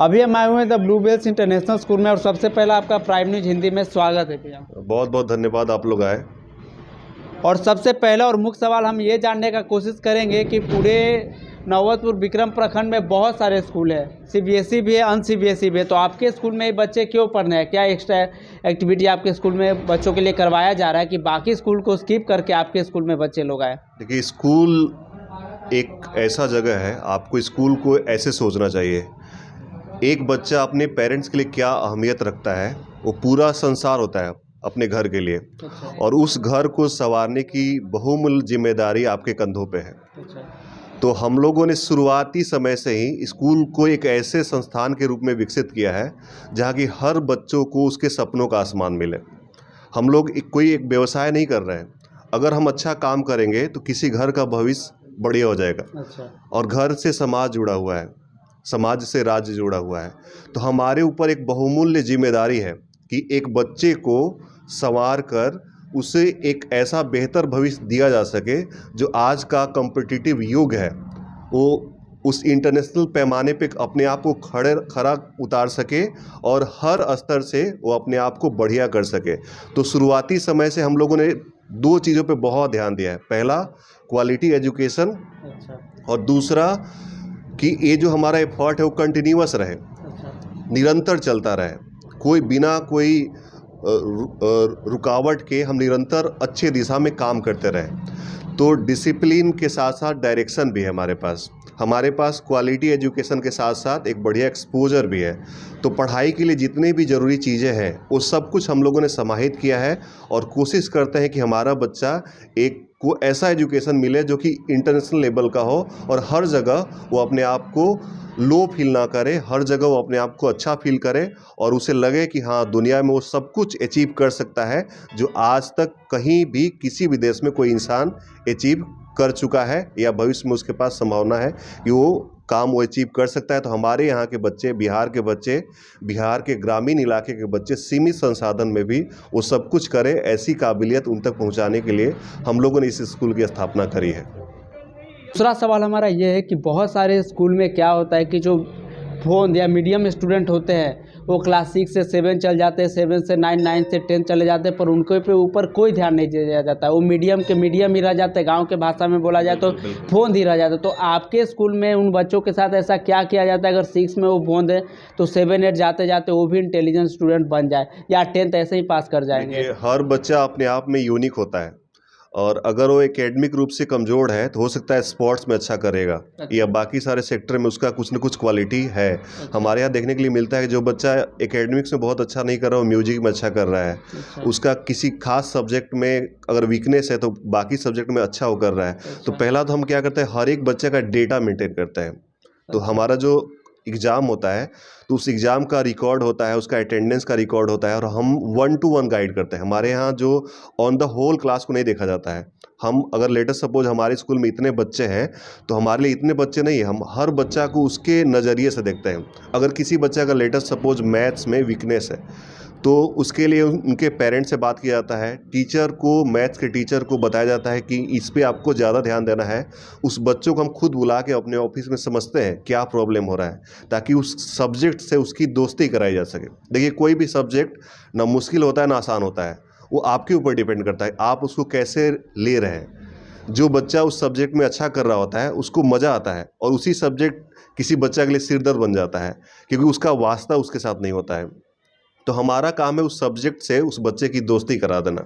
अभी हम आए हुए हैं the blue whales international school में और सबसे पहला आपका प्राइम न्यूज हिंदी में स्वागत है भैया। बहुत बहुत धन्यवाद, आप लोग आए। और सबसे पहला और मुख्य सवाल हम ये जानने का कोशिश करेंगे कि पूरे नौबतपुर विक्रम प्रखंड में बहुत सारे स्कूल हैं, सीबीएसई भी है, अन सीबीएसई भी है, तो आपके स्कूल में बच्चे क्यों पढ़ रहे हैं? क्या एक्स्ट्रा एक्टिविटी आपके स्कूल में बच्चों के लिए करवाया जा रहा है कि बाकी स्कूल को स्किप करके आपके स्कूल में बच्चे लोग आए? देखिए, स्कूल एक ऐसा जगह है, आपको स्कूल को ऐसे सोचना चाहिए। एक बच्चा अपने पेरेंट्स के लिए क्या अहमियत रखता है, वो पूरा संसार होता है अपने घर के लिए। अच्छा। और उस घर को संवारने की बहुमूल्य जिम्मेदारी आपके कंधों पे है। अच्छा। तो हम लोगों ने शुरुआती समय से ही स्कूल को एक ऐसे संस्थान के रूप में विकसित किया है जहाँ की हर बच्चों को उसके सपनों का आसमान मिले। हम लोग कोई एक व्यवसाय नहीं कर रहे हैं। अगर हम अच्छा काम करेंगे तो किसी घर का भविष्य बढ़िया हो जाएगा। अच्छा। और घर से समाज जुड़ा हुआ है, समाज से राज्य जुड़ा हुआ है। तो हमारे ऊपर एक बहुमूल्य जिम्मेदारी है कि एक बच्चे को संवार कर उसे एक ऐसा बेहतर भविष्य दिया जा सके जो आज का कॉम्पिटिटिव युग है वो उस इंटरनेशनल पैमाने पे अपने आप को खरा उतार सके और हर स्तर से वो अपने आप को बढ़िया कर सके। तो शुरुआती समय से हम लोगों ने दो चीज़ों पे बहुत ध्यान दिया है। पहला, क्वालिटी एजुकेशन। अच्छा। और दूसरा कि ये जो हमारा एफर्ट है वो कंटिन्यूअस रहे, अच्छा। निरंतर चलता रहे, कोई बिना कोई रुकावट के हम निरंतर अच्छे दिशा में काम करते रहे। तो डिसिप्लिन के साथ साथ डायरेक्शन भी है हमारे पास क्वालिटी एजुकेशन के साथ साथ एक बढ़िया एक्सपोजर भी है। तो पढ़ाई के लिए जितनी भी ज़रूरी चीज़ें हैं वो सब कुछ हम लोगों ने समाहित किया है और कोशिश करते हैं कि हमारा बच्चा एक को ऐसा एजुकेशन मिले जो कि इंटरनेशनल लेवल का हो और हर जगह वो अपने आप को लो फील ना करे, हर जगह वो अपने आप को अच्छा फील करे और उसे लगे कि हाँ, दुनिया में वो सब कुछ अचीव कर सकता है जो आज तक कहीं भी किसी भी देश में कोई इंसान अचीव कर चुका है या भविष्य में उसके पास संभावना है कि वो काम वो अचीव कर सकता है। तो हमारे यहाँ के बच्चे, बिहार के ग्रामीण इलाके के बच्चे सीमित संसाधन में भी वो सब कुछ करें, ऐसी काबिलियत उन तक पहुँचाने के लिए हम लोगों ने इस स्कूल की स्थापना करी है। दूसरा सवाल हमारा ये है कि बहुत सारे स्कूल में क्या होता है कि जो फ़ोन या मीडियम स्टूडेंट होते हैं वो क्लास 6 से 7 चल जाते हैं, 7 से 9, 9 से 10 चले जाते हैं, पर उनके पे ऊपर कोई ध्यान नहीं दिया जाता है। वो मीडियम के मीडियम ही रह जाते हैं, गांव के भाषा में बोला जाए तो फ़ोन ही रह जाता है। तो आपके स्कूल में उन बच्चों के साथ ऐसा क्या किया जाता है अगर 6 में वो फ़ोन दें तो 7, 8 जाते जाते वो भी इंटेलिजेंट स्टूडेंट बन जाए या 10th ऐसे ही पास कर जाएंगे? हर बच्चा अपने आप में यूनिक होता है और अगर वो एकेडमिक रूप से कमज़ोर है तो हो सकता है स्पोर्ट्स में अच्छा करेगा। अच्छा। या बाकी सारे सेक्टर में उसका कुछ न कुछ क्वालिटी है। अच्छा। हमारे यहाँ देखने के लिए मिलता है कि जो बच्चा एकेडमिक्स में बहुत अच्छा नहीं कर रहा, वो म्यूजिक में अच्छा कर रहा है। अच्छा। उसका किसी खास सब्जेक्ट में अगर वीकनेस है तो बाकी सब्जेक्ट में अच्छा वो कर रहा है। तो अच्छा। पहला तो हम क्या करते हैं, हर एक बच्चे का डेटा मेंटेन करते हैं। तो अच्छा। हमारा जो एग्ज़ाम होता है तो उस एग्ज़ाम का रिकॉर्ड होता है, उसका अटेंडेंस का रिकॉर्ड होता है और हम 1 to 1 गाइड करते हैं। हमारे यहाँ जो ऑन द होल क्लास को नहीं देखा जाता है। हम अगर लेटेस्ट सपोज हमारे स्कूल में इतने बच्चे हैं तो हमारे लिए इतने बच्चे नहीं है, हम हर बच्चा को उसके नज़रिए से देखते हैं। अगर किसी बच्चा का लेटेस्ट सपोज मैथ्स में वीकनेस है तो उसके लिए उनके पेरेंट्स से बात किया जाता है, टीचर को, मैथ्स के टीचर को बताया जाता है कि इस पे आपको ज़्यादा ध्यान देना है। उस बच्चों को हम खुद बुला के अपने ऑफिस में समझते हैं क्या प्रॉब्लम हो रहा है, ताकि उस सब्जेक्ट से उसकी दोस्ती कराई जा सके। देखिए, कोई भी सब्जेक्ट ना मुश्किल होता है ना आसान होता है, वो आपके ऊपर डिपेंड करता है आप उसको कैसे ले रहे हैं। जो बच्चा उस सब्जेक्ट में अच्छा कर रहा होता है उसको मज़ा आता है और उसी सब्जेक्ट किसी बच्चा के लिए सिरदर्द बन जाता है क्योंकि उसका वास्ता उसके साथ नहीं होता है। तो हमारा काम है उस सब्जेक्ट से उस बच्चे की दोस्ती करा देना।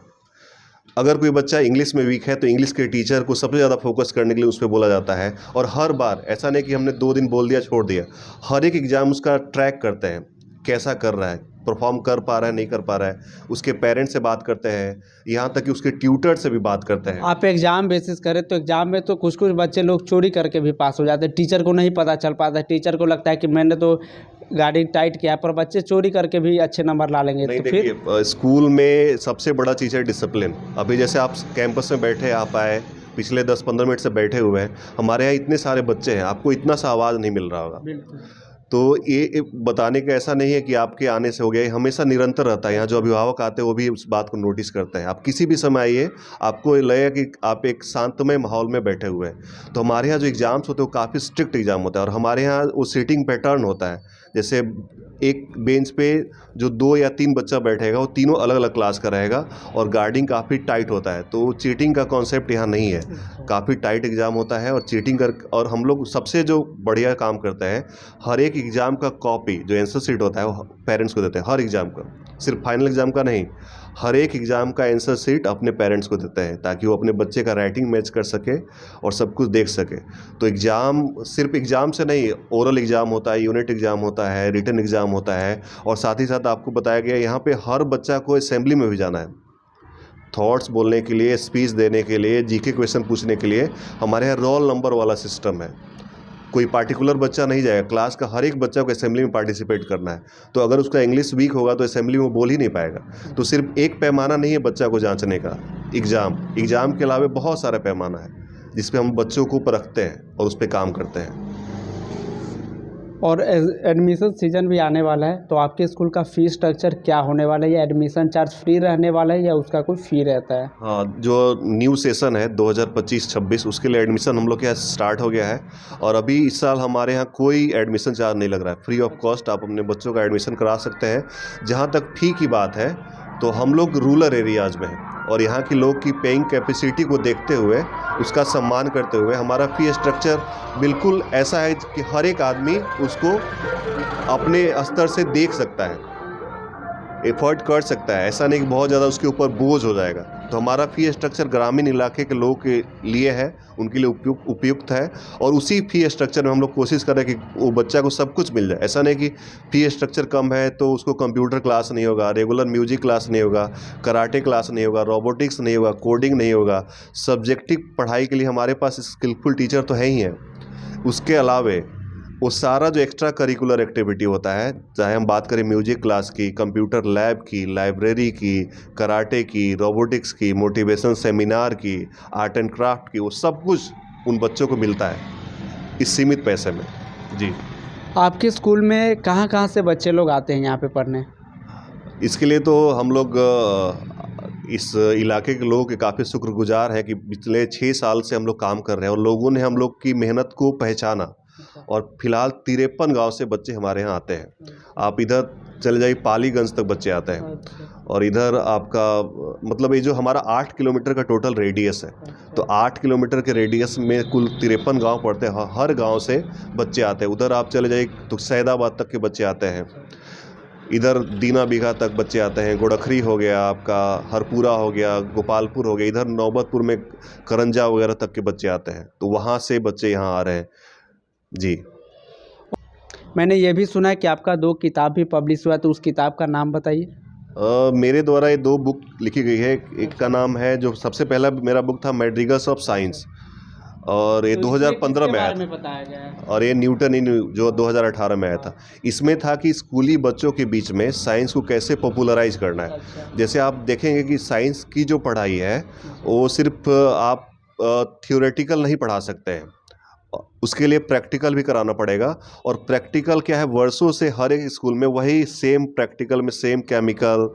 अगर कोई बच्चा इंग्लिश में वीक है तो इंग्लिश के टीचर को सबसे ज़्यादा फोकस करने के लिए उस पर बोला जाता है। और हर बार ऐसा नहीं कि हमने 2 दिन बोल दिया छोड़ दिया, हर एक एग्ज़ाम उसका ट्रैक करते हैं, कैसा कर रहा है, परफॉर्म कर पा रहा है नहीं कर पा रहा है। उसके पेरेंट्स से बात करते हैं, यहाँ तक कि उसके ट्यूटर से भी बात करते हैं। आप एग्ज़ाम बेसिस करें तो एग्ज़ाम में तो कुछ कुछ बच्चे लोग चोरी करके भी पास हो जाते हैं, टीचर को नहीं पता चल पाता है, टीचर को लगता है कि मैंने तो गाड़ी टाइट किया, पर बच्चे चोरी करके भी अच्छे नंबर ला लेंगे। नहीं, तो फिर देखिए, स्कूल में सबसे बड़ा चीज़ है डिसिप्लिन। अभी जैसे आप कैंपस में बैठे, आप आए, पिछले 10-15 मिनट से बैठे हुए हैं, हमारे यहाँ इतने सारे बच्चे हैं, आपको इतना सा आवाज़ नहीं मिल रहा होगा। बिल्कुल। तो ये बताने का ऐसा नहीं है कि आपके आने से हो गया, ये हमेशा निरंतर रहता है। यहाँ जो अभिभावक आते हैं वो भी उस बात को नोटिस करते हैं। आप किसी भी समय आइए, आपको लगेगा कि आप एक शांतमय माहौल में बैठे हुए हैं। तो हमारे यहाँ जो एग्ज़ाम्स होते हैं वो काफ़ी स्ट्रिक्ट एग्ज़ाम होता है और हमारे यहाँ वो सीटिंग पैटर्न होता है। जैसे एक बेंच पे जो 2 या 3 बच्चा बैठेगा वो तीनों अलग अलग क्लास का रहेगा और गार्डिंग काफ़ी टाइट होता है, तो चीटिंग का कॉन्सेप्ट यहाँ नहीं है। काफ़ी टाइट एग्ज़ाम होता है और चीटिंग कर और हम लोग सबसे जो बढ़िया काम करते हैं, हर एक एग्ज़ाम का कॉपी जो आंसर शीट होता है वो पेरेंट्स को देते हैं, हर एग्ज़ाम का, सिर्फ फाइनल एग्ज़ाम का नहीं। हर एक एग्ज़ाम का आंसर शीट अपने पेरेंट्स को देते हैं ताकि वो अपने बच्चे का राइटिंग मैच कर सके और सब कुछ देख सके। तो एग्ज़ाम सिर्फ एग्ज़ाम से नहीं, ओरल एग्ज़ाम होता है, यूनिट एग्ज़ाम होता है, रिटन एग्ज़ाम होता है और साथ ही साथ आपको बताया गया यहाँ पे हर बच्चा को असेंबली में भी जाना है। थॉट्स बोलने के लिए, स्पीच देने के लिए, जीके क्वेश्चन पूछने के लिए हमारे यहाँ रोल नंबर वाला सिस्टम है। कोई पार्टिकुलर बच्चा नहीं जाएगा, क्लास का हर एक बच्चा को असेंबली में पार्टिसिपेट करना है। तो अगर उसका इंग्लिश वीक होगा तो असेंबली में बोल ही नहीं पाएगा। तो सिर्फ एक पैमाना नहीं है बच्चा को जांचने का, एग्ज़ाम के अलावा बहुत सारा पैमाना है जिस पे हम बच्चों को परखते हैं और उस पे काम करते हैं। और एडमिशन सीजन भी आने वाला है, तो आपके स्कूल का फ़ीस स्ट्रक्चर क्या होने वाला है, या एडमिशन चार्ज फ्री रहने वाला है या उसका कोई फ़ी रहता है? हाँ, जो न्यू सेशन है 2025-26 उसके लिए एडमिशन हम लोग के यहाँ स्टार्ट हो गया है और अभी इस साल हमारे यहाँ कोई एडमिशन चार्ज नहीं लग रहा है। फ्री ऑफ कॉस्ट आप अपने बच्चों का एडमिशन करा सकते हैं। जहाँ तक फ़ी की बात है तो हम लोग रूरल एरियाज़ में हैं और यहाँ के लोग की पेइंग कैपेसिटी को देखते हुए, उसका सम्मान करते हुए हमारा फ़ी स्ट्रक्चर बिल्कुल ऐसा है कि हर एक आदमी उसको अपने स्तर से देख सकता है, एफर्ट कर सकता है। ऐसा नहीं कि बहुत ज़्यादा उसके ऊपर बोझ हो जाएगा। तो हमारा फ़ी स्ट्रक्चर ग्रामीण इलाके के लोगों के लिए है, उनके लिए उपयुक्त है और उसी फ़ी स्ट्रक्चर में हम लोग कोशिश कर रहे हैं कि वो बच्चा को सब कुछ मिल जाए। ऐसा नहीं कि फ़ी स्ट्रक्चर कम है तो उसको कंप्यूटर क्लास नहीं होगा, रेगुलर म्यूजिक क्लास नहीं होगा, कराटे क्लास नहीं होगा, रोबोटिक्स नहीं होगा, कोडिंग नहीं होगा। सब्जेक्टिव पढ़ाई के लिए हमारे पास स्किलफुल टीचर तो है ही हैं। उसके अलावे वो सारा जो एक्स्ट्रा करिकुलर एक्टिविटी होता है, चाहे हम बात करें म्यूजिक क्लास की, कंप्यूटर लैब की, लाइब्रेरी की, कराटे की, रोबोटिक्स की, मोटिवेशन सेमिनार की, आर्ट एंड क्राफ्ट की, वो सब कुछ उन बच्चों को मिलता है इस सीमित पैसे में। जी। आपके स्कूल में कहाँ-कहाँ से बच्चे लोग आते हैं यहाँ पे पढ़ने? इसके लिए तो हम लोग इस इलाके के लोगों के काफ़ी शुक्रगुजार हैं कि पिछले 6 साल से हम लोग काम कर रहे हैं और लोगों ने हम लोग की मेहनत को पहचाना और फिलहाल 53 गांव से बच्चे हमारे यहाँ आते हैं। आप इधर चले जाइए, पालीगंज तक बच्चे आते हैं और इधर आपका मतलब ये जो हमारा 8 किलोमीटर का टोटल रेडियस है, तो 8 किलोमीटर के रेडियस में कुल 53 गांव पड़ते हैं। हर गांव से बच्चे आते हैं। उधर आप चले जाइए तो सैदाबाद तक के बच्चे आते हैं, इधर दीना बीघा तक बच्चे आते हैं, गोड़खरी हो गया आपका, हरपुरा हो गया, गोपालपुर हो गया, इधर नौबतपुर में करंजा वगैरह तक के बच्चे आते हैं। तो वहाँ से बच्चे यहाँ आ रहे हैं। जी। मैंने ये भी सुना है कि आपका 2 किताब भी पब्लिश हुआ है, तो उस किताब का नाम बताइए? मेरे द्वारा ये 2 बुक लिखी गई है। एक का नाम है, जो सबसे पहला मेरा बुक था, मैड्रिगल्स ऑफ साइंस, और ये तो इसमें 2015 किसके में आया बारे में था। बताया गया है? और ये न्यूटन इन जो 2018 में आया था। इसमें था कि स्कूली बच्चों के बीच में साइंस को कैसे पॉपुलराइज करना है। अच्छा। जैसे आप देखेंगे कि साइंस की जो पढ़ाई है वो सिर्फ आप थियोरेटिकल नहीं पढ़ा सकते हैं, उसके लिए प्रैक्टिकल भी कराना पड़ेगा। और प्रैक्टिकल क्या है, वर्षों से हर एक स्कूल में वही सेम प्रैक्टिकल में सेम केमिकल,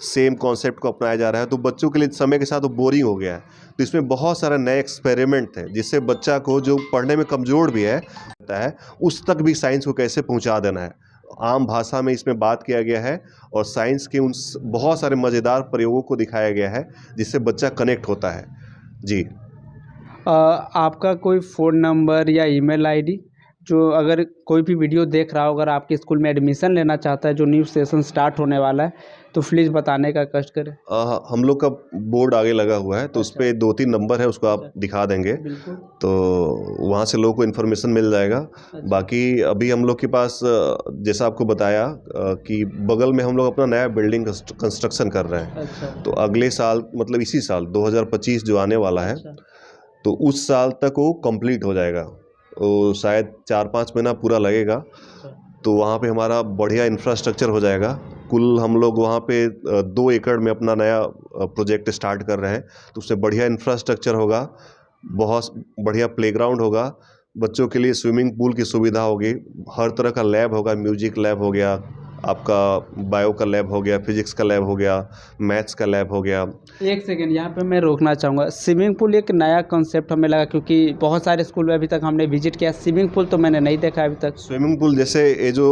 सेम कॉन्सेप्ट को अपनाया जा रहा है, तो बच्चों के लिए समय के साथ वो बोरिंग हो गया है। तो इसमें बहुत सारा नए एक्सपेरिमेंट है जिससे बच्चा को जो पढ़ने में कमज़ोर भी है उस तक भी साइंस को कैसे पहुंचा देना है, आम भाषा में इसमें बात किया गया है। और साइंस के उन बहुत सारे मज़ेदार प्रयोगों को दिखाया गया है जिससे बच्चा कनेक्ट होता है। जी। आपका कोई फ़ोन नंबर या ईमेल आईडी, जो अगर कोई भी वीडियो देख रहा हो, अगर आपके स्कूल में एडमिशन लेना चाहता है, जो न्यू सेशन स्टार्ट होने वाला है, तो प्लीज़ बताने का कष्ट करें। हम लोग का बोर्ड आगे लगा हुआ है, तो उस पे 2-3 नंबर है, उसको आप दिखा देंगे बिल्कुल। तो वहाँ से लोगों को इन्फॉर्मेशन मिल जाएगा। बाकी अभी हम लोग के पास जैसा आपको बताया कि बगल में हम लोग अपना नया बिल्डिंग कंस्ट्रक्शन कर रहे हैं। अच्छा। तो अगले साल, मतलब इसी साल 2025 जो आने वाला है, अच्छा। तो उस साल तक वो कंप्लीट हो जाएगा। वो शायद 4-5 महीना पूरा लगेगा। तो वहाँ पे हमारा बढ़िया इंफ्रास्ट्रक्चर हो जाएगा। कुल हम लोग वहाँ पे 2 एकड़ में अपना नया प्रोजेक्ट स्टार्ट कर रहे हैं, तो उससे बढ़िया इंफ्रास्ट्रक्चर होगा, बहुत बढ़िया प्लेग्राउंड होगा, बच्चों के लिए स्विमिंग पूल की सुविधा होगी, हर तरह का लैब होगा, म्यूजिक लैब हो गया, आपका बायो का लैब हो गया, फिजिक्स का लैब हो गया, मैथ्स का लैब हो गया। एक सेकेंड यहाँ पे मैं रोकना चाहूँगा। स्विमिंग पूल एक नया कॉन्सेप्ट हमें लगा, क्योंकि बहुत सारे स्कूल में अभी तक हमने विजिट किया, स्विमिंग पूल तो मैंने नहीं देखा अभी तक। स्विमिंग पूल जैसे ये जो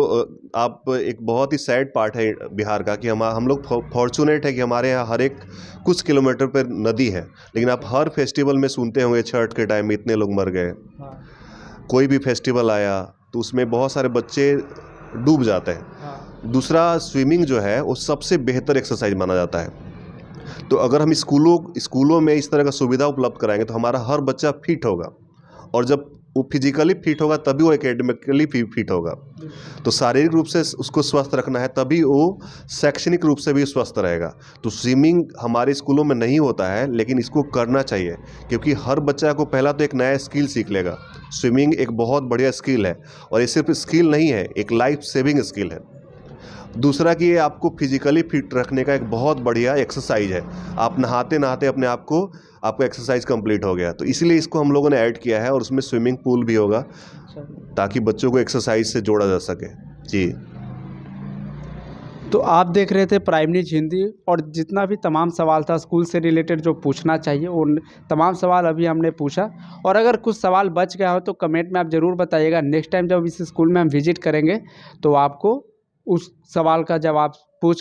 आप एक बहुत ही सैड पार्ट है बिहार का कि हम लोग फॉर्चुनेट है कि हमारे यहाँ हर एक कुछ किलोमीटर पर नदी है, लेकिन आप हर फेस्टिवल में सुनते होंगे छठ के टाइम में इतने लोग मर गए। हाँ कोई भी फेस्टिवल आया तो उसमें बहुत सारे बच्चे डूब जाते हैं। हाँ दूसरा, स्विमिंग जो है वो सबसे बेहतर एक्सरसाइज माना जाता है। तो अगर हम स्कूलों में इस तरह का सुविधा उपलब्ध कराएंगे तो हमारा हर बच्चा फिट होगा, और जब वो फिजिकली फिट होगा तभी वो एकेडमिकली फिट होगा। तो शारीरिक रूप से उसको स्वस्थ रखना है, तभी वो शैक्षणिक रूप से भी स्वस्थ रहेगा। तो स्विमिंग हमारे स्कूलों में नहीं होता है, लेकिन इसको करना चाहिए, क्योंकि हर बच्चा को पहला तो एक नया स्किल सीख लेगा। स्विमिंग एक बहुत बढ़िया स्किल है, और ये सिर्फ स्किल नहीं है, एक लाइफ सेविंग स्किल है। दूसरा कि ये आपको फिजिकली फिट रखने का एक बहुत बढ़िया एक्सरसाइज है। आप नहाते नहाते अपने आप को आपका एक्सरसाइज कंप्लीट हो गया, तो इसीलिए इसको हम लोगों ने ऐड किया है, और उसमें स्विमिंग पूल भी होगा ताकि बच्चों को एक्सरसाइज से जोड़ा जा सके। जी। तो आप देख रहे थे प्राइम न्यूज़ हिंदी, और जितना भी तमाम सवाल था स्कूल से रिलेटेड जो पूछना चाहिए वो तमाम सवाल अभी हमने पूछा। और अगर कुछ सवाल बच गया हो तो कमेंट में आप ज़रूर बताइएगा। नेक्स्ट टाइम जब इस स्कूल में हम विजिट करेंगे तो आपको उस सवाल का जवाब पूछ